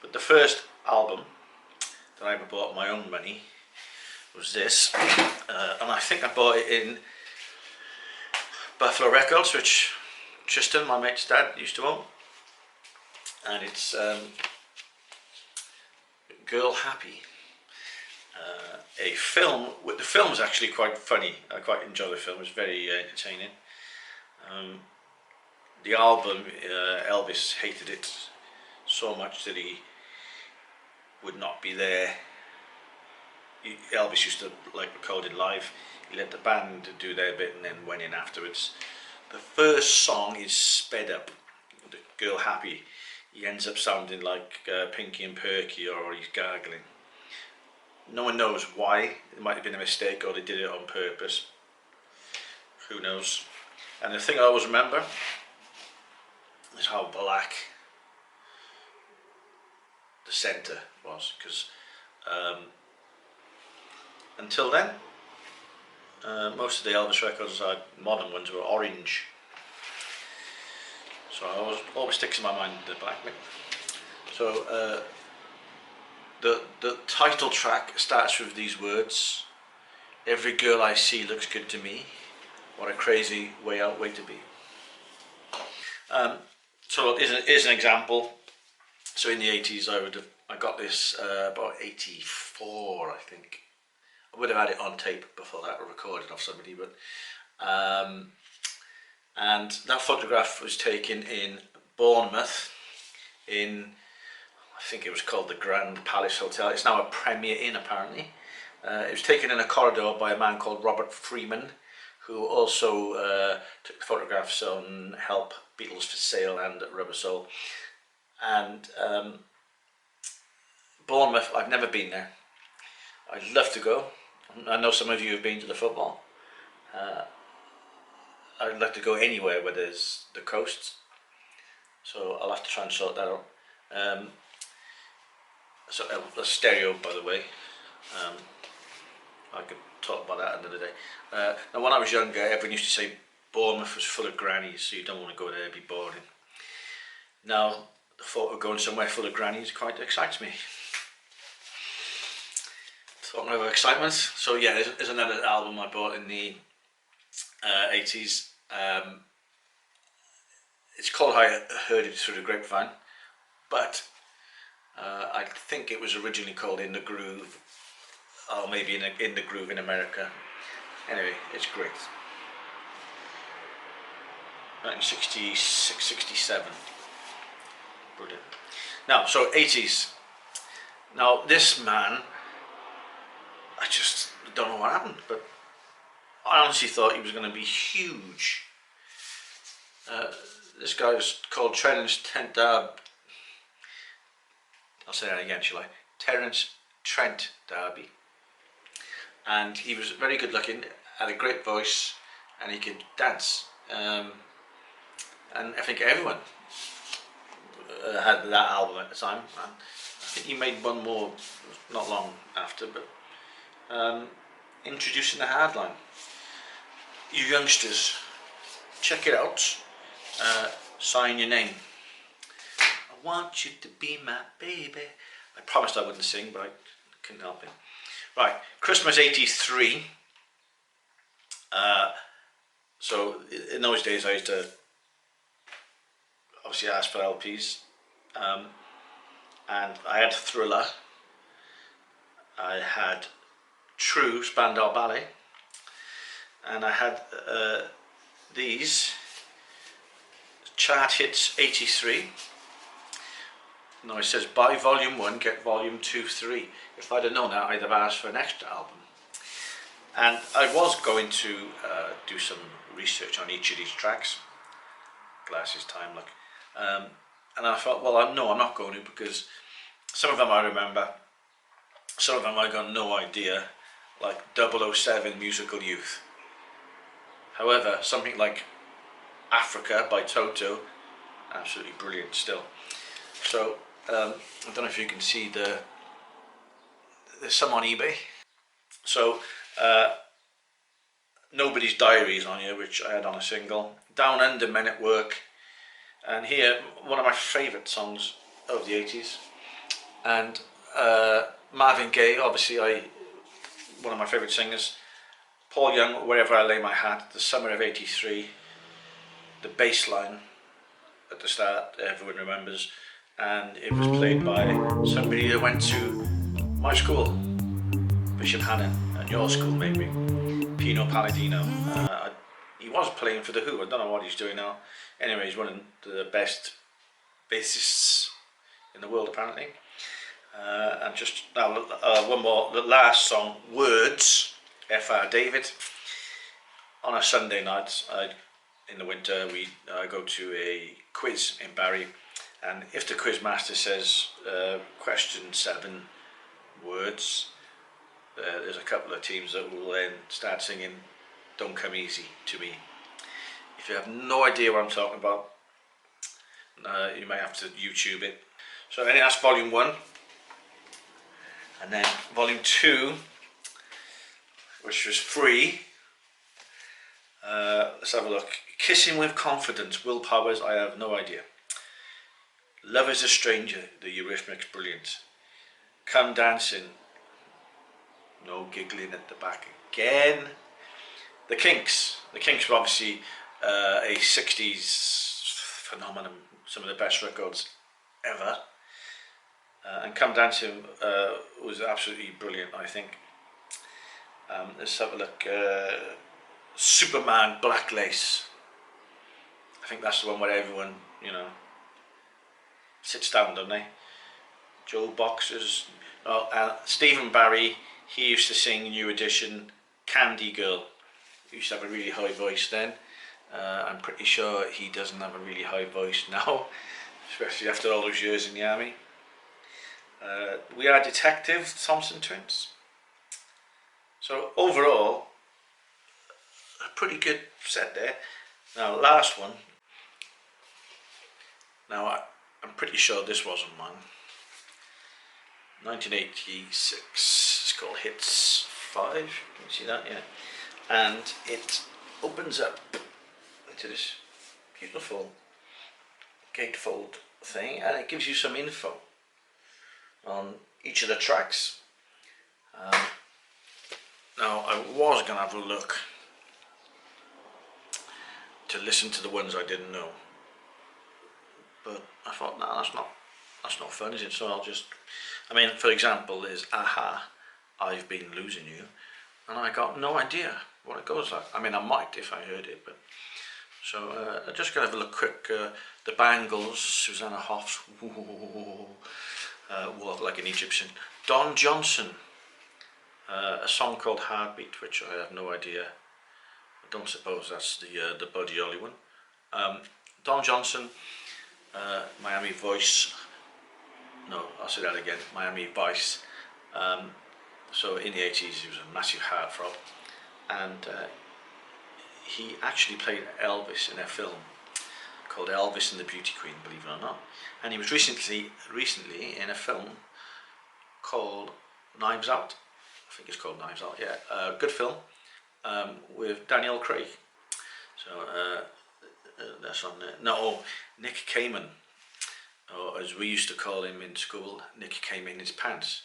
But the first album that I ever bought with my own money was this, and I think I bought it in Buffalo Records, which Tristan, my mate's dad, used to own, and it's Girl Happy. A film. The film is actually quite funny. I quite enjoy the film. It's very entertaining. The album, Elvis hated it so much that he would not be there. Elvis used to like record it live. He let the band do their bit and then went in afterwards. The first song is sped up. The Girl Happy. He ends up sounding like Pinky and Perky, or he's gargling. No one knows why. It might have been a mistake, or they did it on purpose. Who knows? And the thing I always remember is how black the centre was, because until then, most of the Elvis records, modern ones, were orange. So I always sticks in my mind the black bit. So the title track starts with these words: "Every girl I see looks good to me. What a crazy way to be." So here's an example. So in the 80s, I got this about 84, I think. I would have had it on tape before that, or recorded off somebody, but and that photograph was taken in Bournemouth, in, I think it was called the Grand Palace Hotel. It's now a Premier Inn, apparently. It was taken in a corridor by a man called Robert Freeman, who also took photographs on Help, Beatles for Sale and Rubber Soul. And Bournemouth, I've never been there. I'd love to go. I know some of you have been to the football. I'd like to go anywhere where there's the coast. So I'll have to try and sort that out. So the stereo, by the way. I could talk about that another day. Now, when I was younger, everyone used to say Bournemouth was full of grannies, so you don't want to go there, it'd be boring. Now, the thought of going somewhere full of grannies quite excites me. Talking about excitement, so yeah, there's another album I bought in the 80s. It's called I Heard It Through the Grapevine, but I think it was originally called In the Groove, or maybe in the Groove in America. Anyway, it's great. 1966, 67. Brilliant. Now, so 80s. Now, this man, I just don't know what happened, but I honestly thought he was going to be huge. This guy was called Terence Trent D'Arby. I'll say that again, shall I? Terence Trent D'Arby. And he was very good looking, had a great voice, and he could dance. And I think everyone had that album at the time. And I think he made one more not long after, but Introducing the Hardline. You youngsters, check it out. Sign your name. I want you to be my baby. I promised I wouldn't sing, but I couldn't help it. Right, Christmas '83. So in those days I used to obviously ask for LPs, and I had Thriller, I had True Spandau Ballet, and I had these Chart Hits '83. No, it says buy volume 1, get volume 2, 3. If I'd have known that, I'd have asked for an extra album. And I was going to do some research on each of these tracks. Glasses time, look. And I thought, well, no, I'm not going to, because some of them I remember, some of them I got no idea, like 007 Musical Youth. However, something like Africa by Toto, absolutely brilliant still. So I don't know if you can see there's some on eBay. So Nobody's Diary is on here, which I had on a single. Down Under, Men at Work, and here one of my favourite songs of the 80s, and Marvin Gaye, obviously one of my favourite singers. Paul Young, Wherever I Lay My Hat, the summer of '83, the bass line at the start, everyone remembers, and it was played by somebody that went to my school, Bishop Hannon, and your school maybe, Pino Palladino. He was playing for The Who, I don't know what he's doing now. Anyway, he's one of the best bassists in the world apparently. And just now, one more, the last song, Words, F.R. David. On a Sunday night, in the winter, we go to a quiz in Barry, and if the quiz master says question 7 words, there's a couple of teams that will then start singing Don't Come Easy to Me. If you have no idea what I'm talking about, you may have to YouTube it. So anyway, that's volume 1, and then volume 2, which was free. Let's have a look. Kissing with Confidence, Will Powers, I have no idea. Love is a Stranger, the Eurythmics, brilliant. Come Dancing, no giggling at the back again. The Kinks were obviously a 60s phenomenon, some of the best records ever. And Come Dancing was absolutely brilliant, I think. Let's have a look. Superman, Black Lace. I think that's the one where everyone, you know, sits down, don't they? Joe Boxers. Oh, Stephen Barry, he used to sing New Edition, Candy Girl. He used to have a really high voice then. I'm pretty sure he doesn't have a really high voice now, especially after all those years in the army. We Are Detective, Thompson Twins. So overall, a pretty good set there. Now last one. Now I'm pretty sure this wasn't mine. 1986. It's called Hits 5. Can you see that? Yeah. And it opens up into this beautiful gatefold thing, and it gives you some info on each of the tracks. Now I was going to have a look to listen to the ones I didn't know, but I thought, no, that's not fun, is it? So I'll just, I mean, for example, there's Aha, I've Been Losing You, and I got no idea what it goes like. I mean, I might if I heard it, but so I'm just going to have a look quick. The Bangles, Susanna Hoffs, Walk Like an Egyptian. Don Johnson, a song called Heartbeat, which I have no idea. I don't suppose that's the Buddy Holly one. Don Johnson, Miami Voice. No, I'll say that again. Miami Vice. So in the 80s, he was a massive heartthrob, and he actually played Elvis in a film called Elvis and the Beauty Queen, believe it or not. And he was recently in a film called Knives Out. I think it's called Knives Out. Yeah, good film with Daniel Craig. So that's on there. No, Nick Kamen, or as we used to call him in school, Nick came in his pants.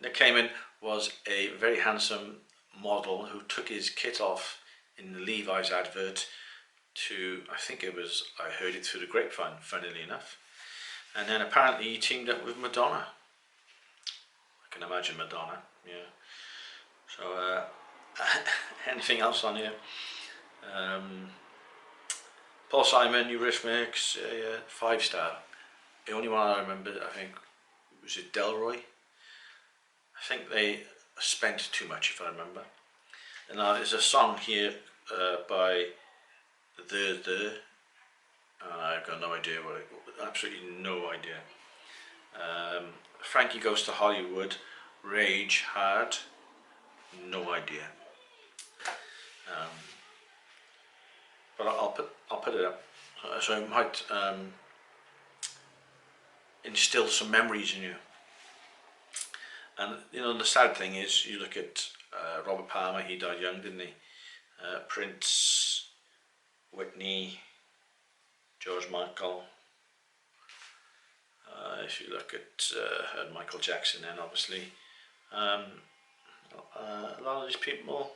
Nick Kamen was a very handsome model who took his kit off in the Levi's advert to, I think it was, I heard it through the grapevine, funnily enough. And then apparently he teamed up with Madonna. I can imagine Madonna, yeah. So, anything else on here? Paul Simon, Eurythmics, 5-star. The only one I remember, I think, was it Delroy? I think they spent too much, if I remember. And now there's a song here by I've got no idea what it, absolutely no idea. Frankie Goes to Hollywood, Rage Hard, no idea. But I'll put it up, so it might instill some memories in you. And you know, the sad thing is, you look at Robert Palmer, he died young, didn't he? Prince, Whitney, George Michael, If you look at Michael Jackson, then obviously a lot of these people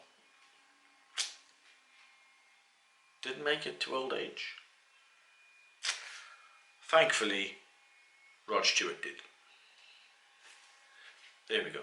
didn't make it to old age. Thankfully, Rod Stewart did. There we go.